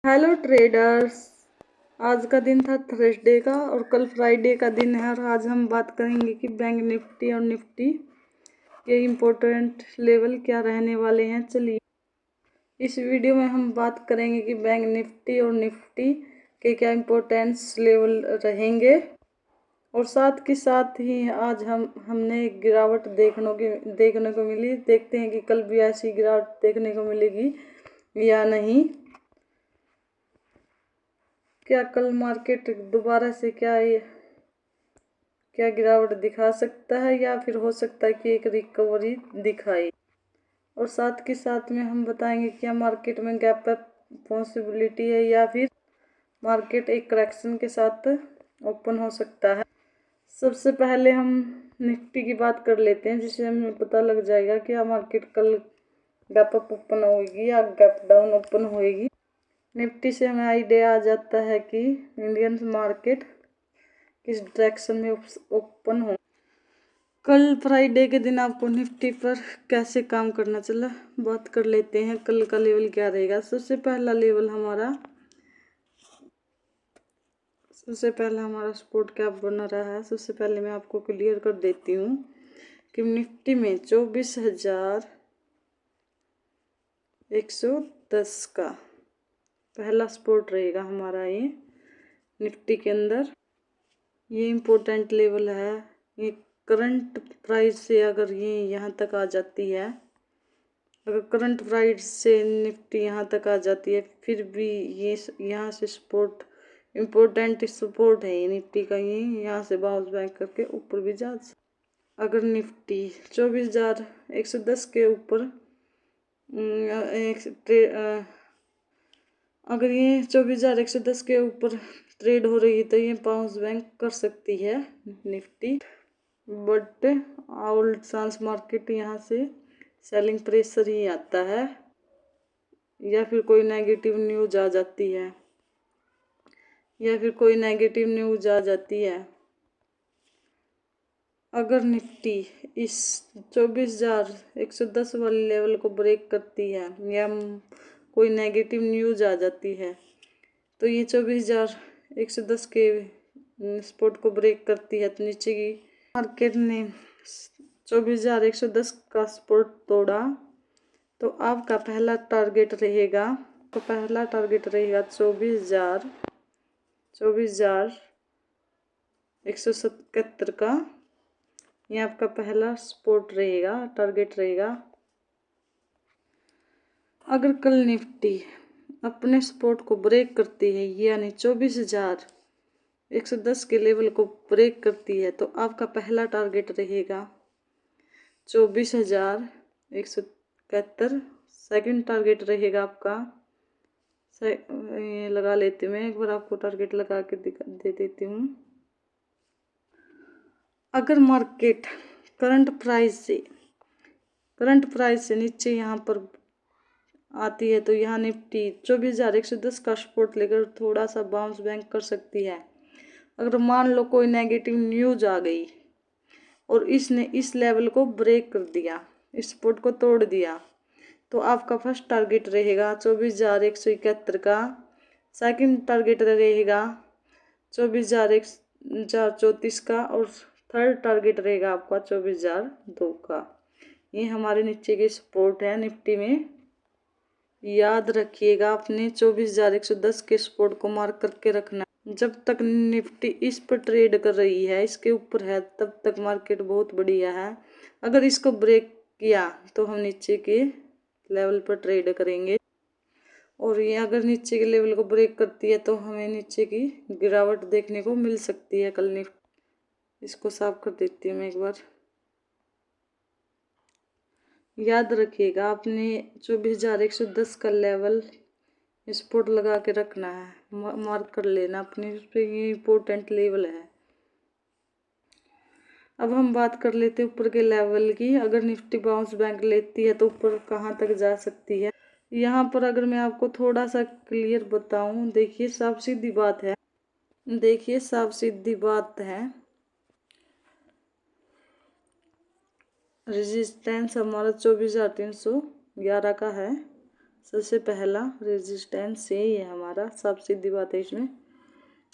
Hello traders. आज का दिन था थर्सडे का और कल फ्राइडे का दिन है और आज हम बात करेंगे कि बैंक निफ्टी और निफ्टी के इम्पोर्टेंट लेवल क्या रहने वाले हैं। चलिए इस वीडियो में हम बात करेंगे कि बैंक निफ्टी और निफ्टी के क्या इम्पोर्टेंस लेवल रहेंगे और साथ के साथ ही आज हमने एक गिरावट देखने को मिली। देखते हैं कि कल भी ऐसी गिरावट देखने को मिलेगी या नहीं। क्या कल मार्केट दोबारा से क्या गिरावट दिखा सकता है या फिर हो सकता है कि एक रिकवरी दिखाए। और साथ के साथ में हम बताएंगे क्या मार्केट में गैप अप पॉसिबिलिटी है या फिर मार्केट एक करेक्शन के साथ ओपन हो सकता है। सबसे पहले हम निफ्टी की बात कर लेते हैं, जिससे हमें पता लग जाएगा कि मार्केट कल गैप अप ओपन होगी या गैप डाउन ओपन होएगी। निफ्टी से हमें आइडिया आ जाता है कि इंडियन मार्केट किस डायरेक्शन में ओपन हो। कल फ्राइडे के दिन आपको निफ्टी पर कैसे काम करना चला बात कर लेते हैं। कल का लेवल क्या रहेगा। सबसे पहला हमारा सपोर्ट क्या बना रहा है। सबसे पहले मैं आपको क्लियर कर देती हूँ कि निफ्टी में 24,110 का पहला सपोर्ट रहेगा हमारा। ये निफ्टी के अंदर ये इम्पोर्टेंट लेवल है। ये करंट प्राइस से अगर ये यहाँ तक आ जाती है, अगर करंट प्राइस से निफ्टी यहाँ तक आ जाती है, फिर भी ये यहाँ से सपोर्ट इम्पोर्टेंट सपोर्ट है ये निफ्टी का। ये यहाँ से बाउंस बैक करके ऊपर भी जा। अगर निफ्टी 24,110 के ऊपर अगर ये 24,110 के ऊपर ट्रेड हो रही है तो ये बाउंस बैक कर सकती है Nifty. But all chance market यहाँ से सेलिंग प्रेशर ही आता है या फिर कोई नेगेटिव न्यूज आ जाती है। अगर निफ्टी इस 24,110 वाले लेवल को ब्रेक करती है या कोई नेगेटिव न्यूज आ जाती है तो ये 24,110 के सपोर्ट को ब्रेक करती है तो नीचे की मार्केट ने 24,110 का सपोर्ट तोड़ा तो आपका पहला टारगेट रहेगा 24,177 का। ये आपका पहला सपोर्ट रहेगा, टारगेट रहेगा। अगर कल निफ्टी अपने सपोर्ट को ब्रेक करती है यानी 24,110 के लेवल को ब्रेक करती है तो आपका पहला टारगेट रहेगा 24,171। सेकंड टारगेट रहेगा आपका ये लगा लेती हूँ मैं, एक बार आपको टारगेट लगा के दे देती हूँ। अगर मार्केट करंट प्राइस से नीचे यहाँ पर आती है तो यहाँ निफ्टी 24,110 का सपोर्ट लेकर थोड़ा सा बाउंस बैक कर सकती है। अगर मान लो कोई नेगेटिव न्यूज आ गई और इसने इस लेवल को ब्रेक कर दिया, इस सपोर्ट को तोड़ दिया, तो आपका फर्स्ट टारगेट रहेगा 24,171 का। सेकंड टारगेट रहेगा 24,134 का और थर्ड टारगेट रहेगा आपका 24,002 का। ये हमारे नीचे के सपोर्ट है निफ्टी में। याद रखिएगा अपने 24,110 के सपोर्ट को मार्क करके रखना। जब तक निफ्टी इस पर ट्रेड कर रही है, इसके ऊपर है, तब तक मार्केट बहुत बढ़िया है। अगर इसको ब्रेक किया तो हम नीचे के लेवल पर ट्रेड करेंगे और ये अगर नीचे के लेवल को ब्रेक करती है तो हमें नीचे की गिरावट देखने को मिल सकती है कल निफ्टी। इसको साफ कर देती हूँ मैं एक बार। याद रखिएगा आपने 24,110 का लेवल सपोर्ट लगा के रखना है, मार्क कर लेना अपने उस पर। ये इम्पोर्टेंट लेवल है। अब हम बात कर लेते हैं ऊपर के लेवल की। अगर निफ्टी बाउंस बैक लेती है तो ऊपर कहाँ तक जा सकती है। यहाँ पर अगर मैं आपको थोड़ा सा क्लियर बताऊं, देखिए साफ सीधी बात है। रेजिस्टेंस हमारा 24,311 का है। सबसे पहला रेजिस्टेंस यही है हमारा, साफ सीधी बात है इसमें,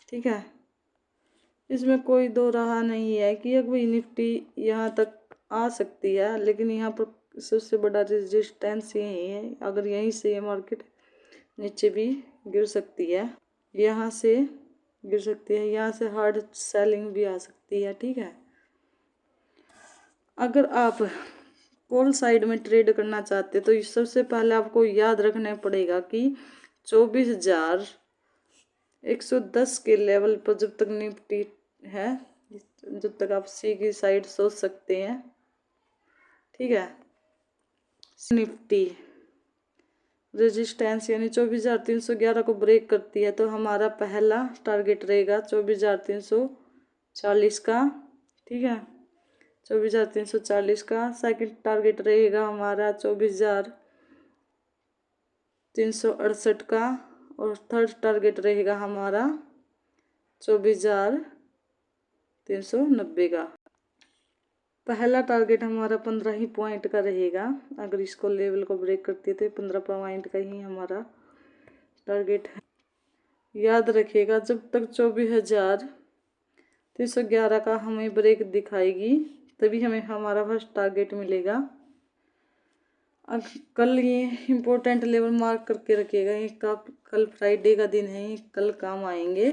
ठीक है। इसमें कोई दो राह नहीं है कि अब निफ्टी यहाँ तक आ सकती है, लेकिन यहाँ पर सबसे बड़ा रेजिस्टेंस यही है। अगर यहीं से ये मार्केट नीचे भी गिर सकती है, यहाँ से गिर सकती है, यहाँ से हार्ड सेलिंग भी आ सकती है, ठीक है। अगर आप कॉल साइड में ट्रेड करना चाहते तो सबसे पहले आपको याद रखना पड़ेगा कि 24,110 के लेवल पर जब तक निफ्टी है, जब तक आप सी की साइड सोच सकते हैं, ठीक है। निफ्टी रेजिस्टेंस यानी 24,311 को ब्रेक करती है तो हमारा पहला टारगेट रहेगा 24,340 का, ठीक है। 24,340 का सेकंड टारगेट रहेगा हमारा 24,368 का, और थर्ड टारगेट रहेगा हमारा 24,390 का। पहला टारगेट हमारा 15 ही पॉइंट का रहेगा। अगर इसको लेवल को ब्रेक करती है तो 15 पॉइंट का ही हमारा टारगेट है। याद रखिएगा जब तक 24,311 का हमें ब्रेक दिखाएगी तभी हमें हमारा फर्स्ट टारगेट मिलेगा। अब कल ये इम्पोर्टेंट लेवल मार्क करके रखिएगा, ये कल फ्राइडे का दिन है, कल काम आएंगे।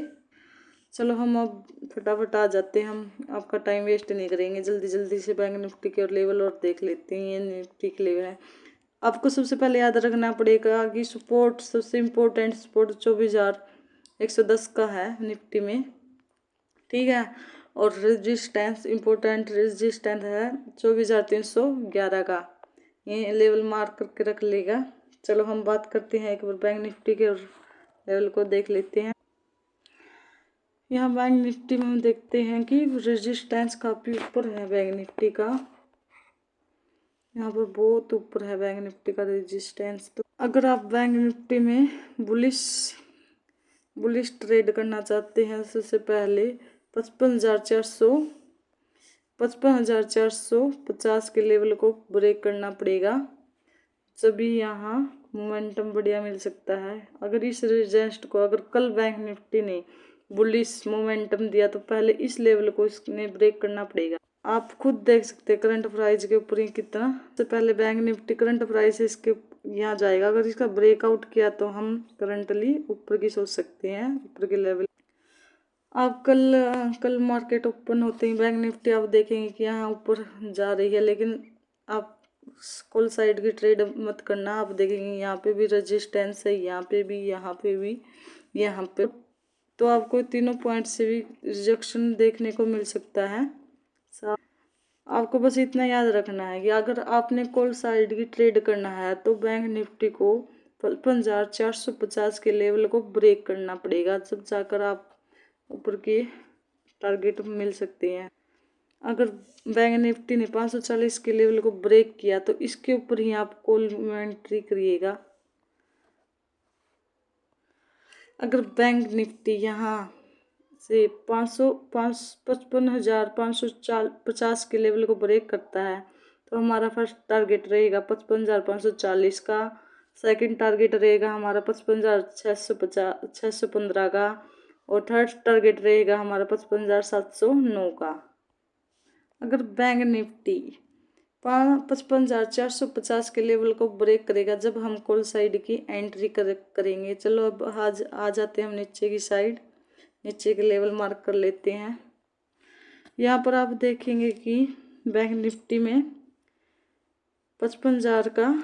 चलो हम अब फटाफट आ जाते हैं, हम आपका टाइम वेस्ट नहीं करेंगे, जल्दी जल्दी से बैंक निफ्टी के लेवल और देख लेते हैं। ये निफ्टी के लेवल है, आपको सबसे पहले याद रखना पड़ेगा कि सपोर्ट, सबसे इम्पोर्टेंट सपोर्ट 24,110 का है निफ्टी में, ठीक है। और रेजिस्टेंस, इम्पोर्टेंट रेजिस्टेंस है 24,311 का, ये लेवल मार्क करके रख लेगा। चलो हम बात करते हैं एक बार बैंक निफ्टी के लेवल को देख लेते हैं। यहाँ बैंक निफ्टी में हम देखते हैं कि रेजिस्टेंस काफ़ी ऊपर है बैंक निफ्टी का, यहाँ पर बहुत ऊपर है बैंक निफ्टी का रेजिस्टेंस। तो अगर आप बैंक निफ्टी में बुलिश ट्रेड करना चाहते हैं, सबसे पहले 55,450 के लेवल को ब्रेक करना पड़ेगा, तभी यहाँ मोमेंटम बढ़िया मिल सकता है। अगर इस रेजिस्टेंस को, अगर कल बैंक निफ्टी ने बुलिश मोमेंटम दिया तो पहले इस लेवल को इसने ब्रेक करना पड़ेगा। आप खुद देख सकते हैं करंट प्राइस के ऊपर ही कितना, सबसे पहले बैंक निफ्टी करंट प्राइस इसके यहाँ जाएगा। अगर इसका ब्रेकआउट किया तो हम करंटली ऊपर की सोच सकते हैं, ऊपर के लेवल। आप कल मार्केट ओपन होते ही बैंक निफ्टी आप देखेंगे कि यहाँ ऊपर जा रही है, लेकिन आप कॉल साइड की ट्रेड मत करना। आप देखेंगे यहाँ पे भी रेजिस्टेंस है, यहाँ पे भी, यहाँ पे भी, यहाँ पे, तो आपको तीनों पॉइंट से भी रिजेक्शन देखने को मिल सकता है। आपको बस इतना याद रखना है कि अगर आपने कॉल साइड की ट्रेड करना है तो बैंक निफ्टी को 55,450 के लेवल को ब्रेक करना पड़ेगा, जब जाकर आप ऊपर के टारगेट मिल सकते हैं। अगर बैंक निफ्टी ने 540 के लेवल को ब्रेक किया तो इसके ऊपर ही आप कॉल में एंट्री करिएगा। अगर बैंक निफ्टी यहाँ से 55,550 के लेवल को ब्रेक करता है तो हमारा फर्स्ट टारगेट रहेगा 55,540 का, सेकंड टारगेट रहेगा हमारा 55,615 का, और थर्ड टारगेट रहेगा हमारा 55,709 का। अगर बैंक निफ्टी 55,450 के लेवल को ब्रेक करेगा जब हम कॉल साइड की एंट्री करेंगे। चलो अब आज आ जाते हैं हम नीचे की साइड, नीचे के लेवल मार्क कर लेते हैं। यहाँ पर आप देखेंगे कि बैंक निफ्टी में 55,000 का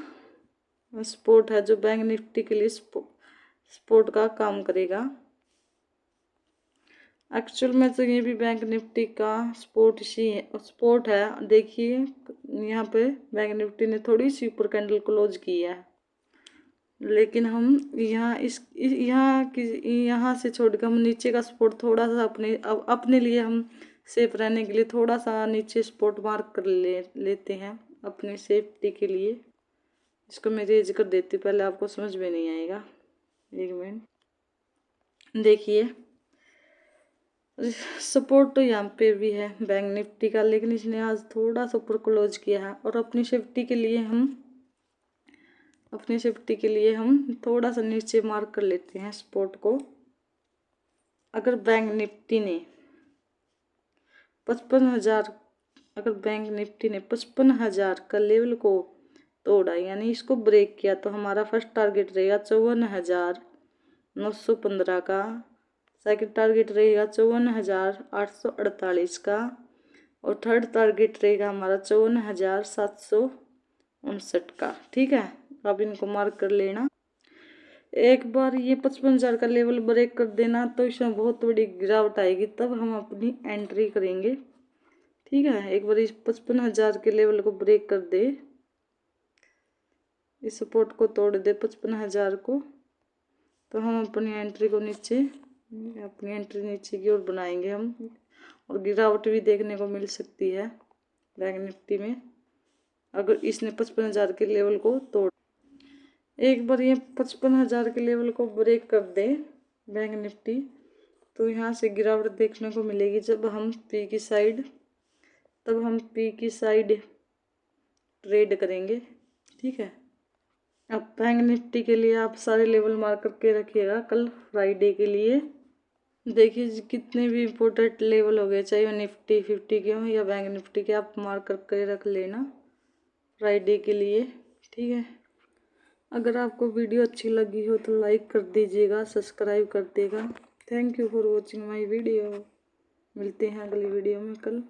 सपोर्ट है जो बैंक निफ्टी के लिए सपोर्ट का काम करेगा। एक्चुअल में तो ये भी बैंक निफ्टी का सपोर्ट है। देखिए यहाँ पे बैंक निफ्टी ने थोड़ी सी ऊपर कैंडल क्लोज की है, लेकिन हम यहाँ से छोड़कर हम नीचे का सपोर्ट थोड़ा सा अपने लिए हम सेफ रहने के लिए थोड़ा सा नीचे सपोर्ट मार्क कर लेते हैं अपनी सेफ्टी के लिए। इसको मैं रेज कर देती हूँ, पहले आपको समझ में नहीं आएगा। एक मिनट, देखिए सपोर्ट तो यहाँ पे भी है बैंक निफ्टी का, लेकिन इसने आज थोड़ा सा ऊपर क्लोज किया है, और अपनी सेफ्टी के लिए हम अपनी सेफ्टी के लिए हम थोड़ा सा नीचे मार्क कर लेते हैं सपोर्ट को। अगर बैंक निफ्टी ने 55,000 का लेवल को तोड़ा, यानी इसको ब्रेक किया, तो हमारा फर्स्ट टारगेट रहेगा 54,915 का, सेकंड टारगेट रहेगा 54,848 का, और थर्ड टारगेट रहेगा हमारा 54,759 का। ठीक है, अब इनको मार्क कर लेना। एक बार ये 55,000 का लेवल ब्रेक कर देना तो इसमें बहुत बड़ी गिरावट आएगी, तब हम अपनी एंट्री करेंगे। ठीक है, एक बार इस 55,000 के लेवल को ब्रेक कर दे, इस सपोर्ट को तोड़ दे 55,000 को, तो हम अपनी एंट्री नीचे की ओर बनाएंगे हम, और गिरावट भी देखने को मिल सकती है बैंक निफ्टी में अगर इसने 55,000 के लेवल को तोड़। एक बार ये 55,000 के लेवल को ब्रेक कर दे बैंक निफ्टी, तो यहाँ से गिरावट देखने को मिलेगी जब हम पी की साइड ट्रेड करेंगे। ठीक है, अब बैंक निफ्टी के लिए आप सारे लेवल मार्क करके रखिएगा कल फ्राइडे के लिए। देखिए कितने भी इम्पोर्टेंट लेवल हो गए, चाहे वो निफ्टी 50 के हों या बैंक निफ्टी के, आप मार्क करके रख लेना फ्राइडे के लिए। ठीक है, अगर आपको वीडियो अच्छी लगी हो तो लाइक कर दीजिएगा, सब्सक्राइब कर देगा। Thank you for watching my video. मिलते हैं अगली वीडियो में कल।